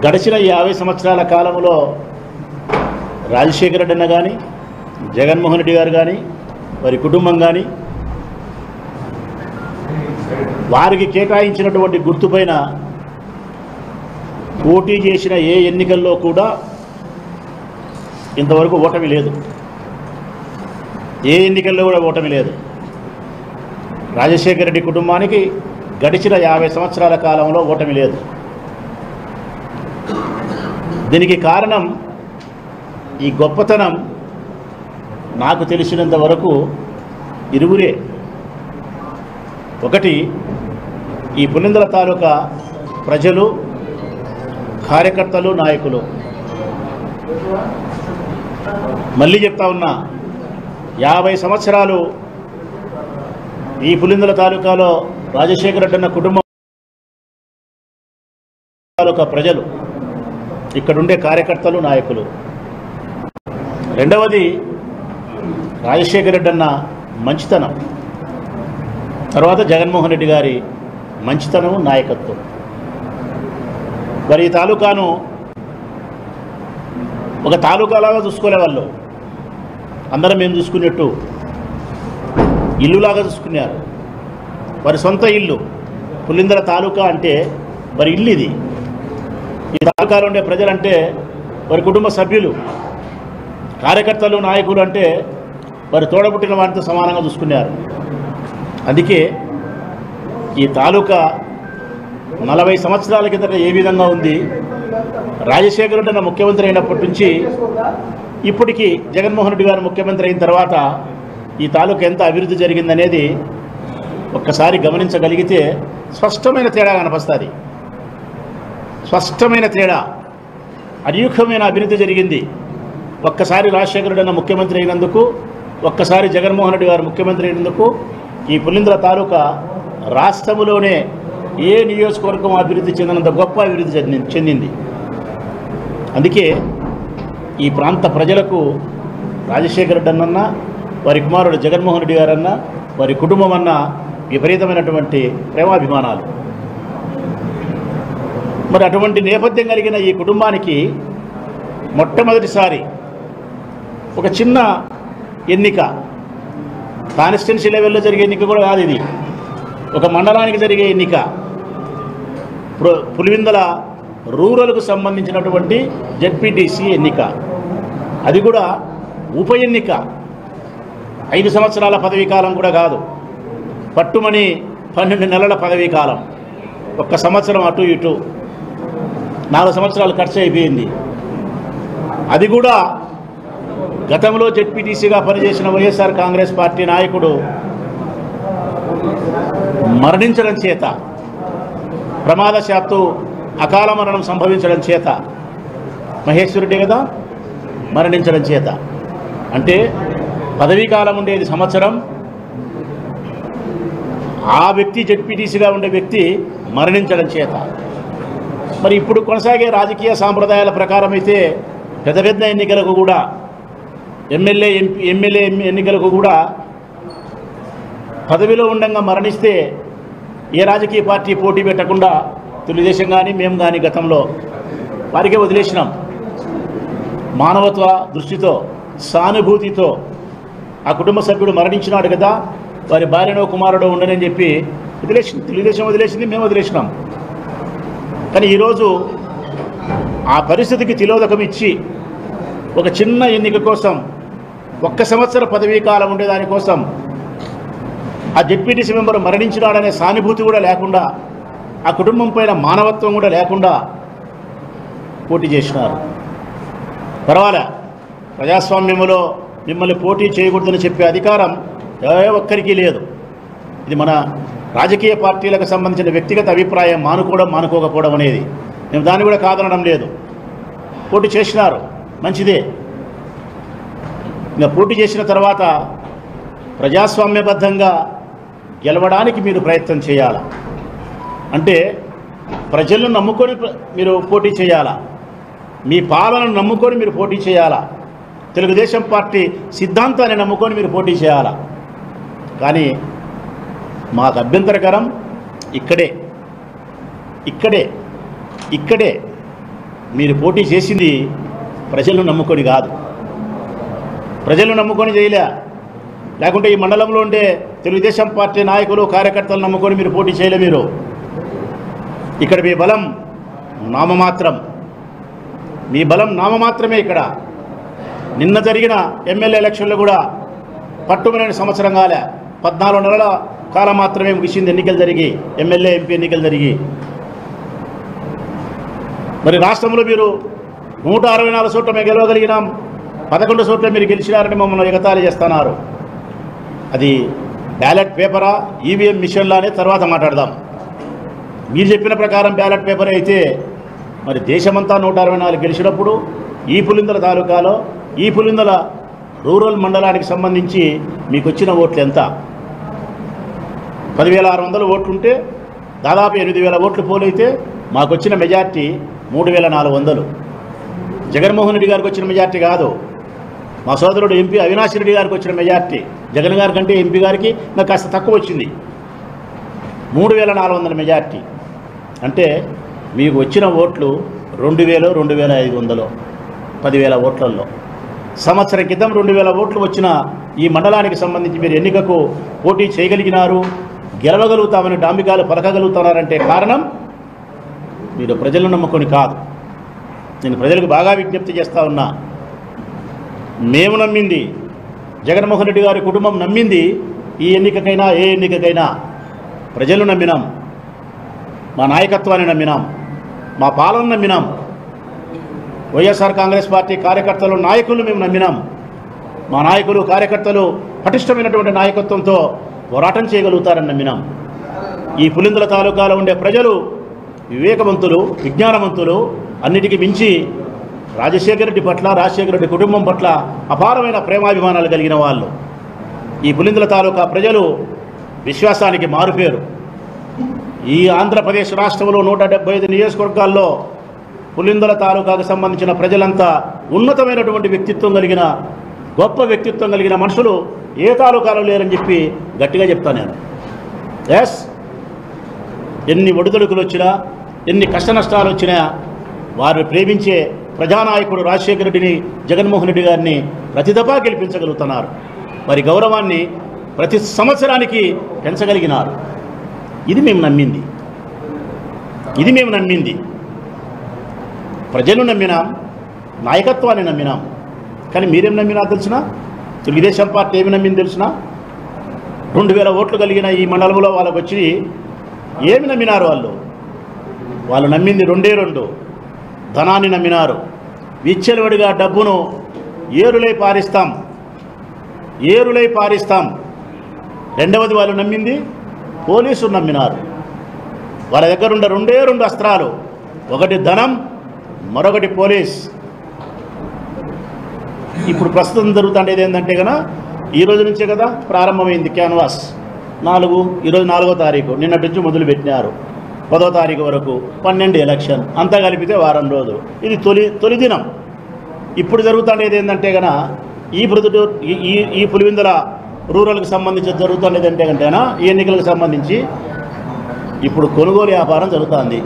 గడిచిన 50 సంవత్సరాల కాలంలో రాజశేఖర రెడ్డి అన్న కానీ, జగన్మోహన్ రెడ్డి గారు కానీ, వారి కుటుంబం కానీ వారికి కేటాయించినటువంటి గుర్తుపైన పోటీ చేసిన ఏ ఎన్నికల్లో కూడా ఇంతవరకు ఓటమి లేదు. ఏ ఎన్నికల్లో కూడా ఓటమి లేదు. రాజశేఖర రెడ్డి కుటుంబానికి గడిచిన 50 సంవత్సరాల కాలంలో ఓటమి లేదు. దీనికి కారణం ఈ గొప్పతనం నాకు తెలిసినంత వరకు ఇరువురే. ఒకటి, ఈ పులివెందుల తాలూకా ప్రజలు, కార్యకర్తలు, నాయకులు. మళ్ళీ చెప్తా ఉన్నా, 50 సంవత్సరాలు ఈ పులివెందుల తాలూకాలో రాజశేఖర రెడ్డి అన్న కుటుంబం తాలూకా ప్రజలు, ఇక్కడుండే కార్యకర్తలు, నాయకులు. రెండవది, రాజశేఖర రెడ్డి అన్న మంచితనం, తర్వాత జగన్మోహన్ రెడ్డి గారి మంచితనం, నాయకత్వం. మరి ఈ తాలూకాను ఒక తాలూకాలాగా చూసుకోలే వాళ్ళు. అందరం మేము చూసుకున్నట్టు ఇల్లులాగా చూసుకున్నారు. వారి సొంత ఇల్లు పులివెందుల తాలూకా అంటే వారి ఇల్లు ఇది. ఈ తాలూకాలో ఉండే ప్రజలంటే వారి కుటుంబ సభ్యులు, కార్యకర్తలు, నాయకులు అంటే వారి తోడబుట్టిన వారితో సమానంగా చూసుకున్నారు. అందుకే ఈ తాలూకా 40 సంవత్సరాల కిందట ఏ విధంగా ఉంది, రాజశేఖర రెడ్డి అన్న ముఖ్యమంత్రి అయినప్పటి నుంచి ఇప్పటికీ జగన్మోహన్ రెడ్డి గారు ముఖ్యమంత్రి అయిన తర్వాత ఈ తాలూకా ఎంత అభివృద్ధి జరిగిందనేది ఒక్కసారి గమనించగలిగితే స్పష్టమైన తేడా కనిపిస్తుంది. స్పష్టమైన తేడా, అన్యూఖ్యమైన అభివృద్ధి జరిగింది. ఒక్కసారి రాజశేఖర రెడ్డి అన్న ముఖ్యమంత్రి అయినందుకు, ఒక్కసారి జగన్మోహన్ రెడ్డి గారు ముఖ్యమంత్రి అయినందుకు ఈ పులివెందుల తాలూకా రాష్ట్రంలోనే ఏ నియోజకవర్గం అభివృద్ధి చెందినంత గొప్ప అభివృద్ధి చెందింది. అందుకే ఈ ప్రాంత ప్రజలకు రాజశేఖర రెడ్డి అన్న, వారి కుమారుడు జగన్మోహన్ రెడ్డి గారన్న, వారి కుటుంబం అన్న విపరీతమైనటువంటి ప్రేమాభిమానాలు. మరి అటువంటి నేపథ్యం కలిగిన ఈ కుటుంబానికి మొట్టమొదటిసారి ఒక చిన్న ఎన్నిక, కాన్స్టిట్యున్సీ లెవెల్లో జరిగే ఎన్నిక కూడా కాదు ఇది, ఒక మండలానికి జరిగే ఎన్నిక, పులివెందుల రూరల్కు సంబంధించినటువంటి జెడ్పీటీసీ ఎన్నిక. అది కూడా ఉప ఎన్నిక. 5 సంవత్సరాల పదవీ కాలం కూడా కాదు, పట్టుమని 12 నెలల పదవీ కాలం. 1 సంవత్సరం అటు ఇటు 4 సంవత్సరాలు ఖర్చు అయిపోయింది. అది కూడా గతంలో జెడ్పీటీసీగా పనిచేసిన వైఎస్ఆర్ కాంగ్రెస్ పార్టీ నాయకుడు మరణించడం చేత, ప్రమాదశాత్తు అకాల మరణం సంభవించడం చేత, మహేశ్వరుడే కదా, మరణించడం చేత, అంటే పదవీ కాలం ఉండేది సంవత్సరం, ఆ వ్యక్తి జెడ్పీటీసీగా ఉండే వ్యక్తి మరణించడం చేత. మరి ఇప్పుడు కొనసాగే రాజకీయ సాంప్రదాయాల ప్రకారం అయితే పెద్ద పెద్ద ఎన్నికలకు కూడా, ఎమ్మెల్యే ఎన్నికలకు కూడా పదవిలో ఉండగా మరణిస్తే ఏ రాజకీయ పార్టీ పోటీ పెట్టకుండా తెలుగుదేశం కానీ మేము కానీ గతంలో వారికే వదిలేసినాం. మానవత్వ దృష్టితో, సానుభూతితో ఆ కుటుంబ సభ్యుడు మరణించినాడు కదా, వారి భార్యనో కుమారుడో ఉండనని చెప్పి తెలుగుదేశం వదిలేసింది, మేము వదిలేసినాం. కానీ ఈరోజు ఆ పరిస్థితికి తిలోదకం ఇచ్చి ఒక చిన్న ఎన్నిక కోసం, 1 సంవత్సర పదవీ కాలం ఉండేదానికోసం ఆ జెడ్పీటీసీ మెంబర్ మరణించినాడనే సానుభూతి కూడా లేకుండా, ఆ కుటుంబం పైన మానవత్వం కూడా లేకుండా పోటీ చేసినారు. పర్వాలే, ప్రజాస్వామ్యంలో మిమ్మల్ని పోటీ చేయకూడదని చెప్పే అధికారం ఏ ఒక్కరికి లేదు. ఇది మన రాజకీయ పార్టీలకు సంబంధించిన వ్యక్తిగత అభిప్రాయం, మానుకోకపోవడం అనేది. మేము దాన్ని కూడా కాదనడం లేదు. పోటీ చేసినారు, మంచిదే. ఇంకా పోటీ చేసిన తర్వాత ప్రజాస్వామ్యబద్ధంగా గెలవడానికి మీరు ప్రయత్నం చేయాలా. అంటే ప్రజలను నమ్ముకొని మీరు పోటీ చేయాలా, మీ పాలనను నమ్ముకొని మీరు పోటీ చేయాలా, తెలుగుదేశం పార్టీ సిద్ధాంతాన్ని నమ్ముకొని మీరు పోటీ చేయాలా. కానీ మాకు అభ్యంతరకరం ఇక్కడే మీరు పోటీ చేసింది ప్రజలను నమ్ముకొని కాదు, ప్రజలను నమ్ముకొని చేయలే, లేకుంటే ఈ మండలంలో ఉండే తెలుగుదేశం పార్టీ నాయకులు కార్యకర్తలు నమ్ముకొని మీరు పోటీ చేయలే. మీరు ఇక్కడ మీ బలం నామమాత్రం, మీ బలం నామమాత్రమే. ఇక్కడ నిన్న జరిగిన ఎమ్మెల్యే ఎలక్షన్లో కూడా పట్టుమని సంవత్సరం కాలే, 14 నెలల కాలం మాత్రమే ముగిసింది ఎన్నికలు జరిగి, ఎమ్మెల్యే ఎంపీ ఎన్నికలు జరిగి. మరి రాష్ట్రంలో మీరు 164 చోట్ల మేము గెలవగలిగినాం, 11 చోట్ల మీరు గెలిచినారని మమ్మల్ని ఎగతాళి చేస్తున్నారు. అది బ్యాలెట్ పేపరా ఈవీఎం మిషన్లానే తర్వాత మాట్లాడదాం. మీరు చెప్పిన ప్రకారం బ్యాలెట్ పేపర్ అయితే మరి దేశమంతా 164 గెలిచినప్పుడు ఈ పులిందల తాలూకాలో ఈ పులిందల రూరల్ మండలానికి సంబంధించి మీకు వచ్చిన ఓట్లు ఎంత? 10,600 ఓట్లుంటే దాదాపు 8,000 ఓట్లు పోలైతే మాకు వచ్చిన మెజార్టీ 3,400. జగన్మోహన్ రెడ్డి గారికి వచ్చిన మెజార్టీ కాదు, మా సోదరుడు ఎంపీ అవినాష్ రెడ్డి గారికి వచ్చిన మెజార్టీ. జగన్ గారి కంటే ఎంపీ గారికి నాకు కాస్త తక్కువ వచ్చింది, 3,400 మెజార్టీ. అంటే మీకు వచ్చిన ఓట్లు 2,000, 2,500, 10,000 ఓట్లలో. సంవత్సరం క్రితం 2,000 ఓట్లు వచ్చిన ఈ మండలానికి సంబంధించి మీరు ఎన్నికకు పోటీ చేయగలిగినారు, గెలవగలుగుతామని డాంబికాలు పలకగలుగుతున్నారంటే కారణం మీరు ప్రజలను నమ్ముకొని కాదు. నేను ప్రజలకు బాగా విజ్ఞప్తి చేస్తూ ఉన్నా, మేము నమ్మింది, జగన్మోహన్ రెడ్డి గారి కుటుంబం నమ్మింది ఈ ఎన్నికకైనా ఏ ఎన్నికకైనా ప్రజలు నమ్మినాం, మా నాయకత్వాన్ని నమ్మినాం, మా పాలన నమ్మినాం, వైఎస్ఆర్ కాంగ్రెస్ పార్టీ కార్యకర్తలు నాయకులు మేము నమ్మినాం. మా నాయకులు కార్యకర్తలు పటిష్టమైనటువంటి నాయకత్వంతో పోరాటం చేయగలుగుతారని నమ్మినాం. ఈ పులిందల తాలూకాలో ఉండే ప్రజలు వివేకవంతులు, విజ్ఞానవంతులు, అన్నిటికీ మించి రాజశేఖర రెడ్డి పట్ల, రాజశేఖర రెడ్డి కుటుంబం పట్ల అపారమైన ప్రేమాభిమానాలు కలిగిన వాళ్ళు. ఈ పులిందల తాలూకా ప్రజలు విశ్వాసానికి మారుపేరు. ఈ ఆంధ్రప్రదేశ్ రాష్ట్రంలో 175 నియోజకవర్గాల్లో పులిందల తాలూకాకు సంబంధించిన ప్రజలంతా ఉన్నతమైనటువంటి వ్యక్తిత్వం కలిగిన, గొప్ప వ్యక్తిత్వం కలిగిన మనుషులు ఏ తాలూకాలో లేరని చెప్పి గట్టిగా చెప్తాను నేను. ఎస్, ఎన్ని ఒడిదొడుకులు వచ్చినా, ఎన్ని కష్ట నష్టాలు వచ్చినా వారు ప్రేమించే ప్రజానాయకుడు రాజశేఖర రెడ్డిని, జగన్మోహన్ రెడ్డి గారిని ప్రతి దఫా గెలిపించగలుగుతున్నారు. వారి గౌరవాన్ని ప్రతి సంవత్సరానికి పెంచగలిగినారు. ఇది మేము నమ్మింది, ఇది మేము నమ్మింది. ప్రజలు నమ్మినాం, నాయకత్వాన్ని నమ్మినాం. కానీ మీరేం నమ్మినా తెలిసినా, తెలుగుదేశం పార్టీ ఏమి నమ్మింది తెలిసినా, 2,000 ఓట్లు కలిగిన ఈ మండలంలో వాళ్ళకు వచ్చి ఏమి నమ్మినారు వాళ్ళు నమ్మింది 2 ధనాన్ని నమ్మినారు. విచ్చలవిడిగా డబ్బును ఏరులై పారిస్తాం. రెండవది వాళ్ళు నమ్మింది పోలీసులు నమ్మినారు. వాళ్ళ దగ్గర ఉండే 2 అస్త్రాలు, ఒకటి ధనం, మరొకటి పోలీస్. ఇప్పుడు ప్రస్తుతం జరుగుతుండేది ఏంటంటే కనుక ఈ రోజు నుంచే కదా ప్రారంభమైంది క్యాన్వాస్. ఈరోజు 4వ తారీఖు, నిన్నటి నుంచి మొదలుపెట్టినారు. 10వ తారీఖు వరకు 12 ఎలక్షన్, అంతా కలిపితే వారం రోజులు. ఇది తొలి దినం. ఇప్పుడు జరుగుతుండేది ఏంటంటే కనుక ఈ పులివెందుల రూరల్కి సంబంధించి జరుగుతుండేది అంటే కంటేనా ఈ ఎన్నికలకు సంబంధించి ఇప్పుడు కొనుగోలు వ్యాపారం జరుగుతుంది.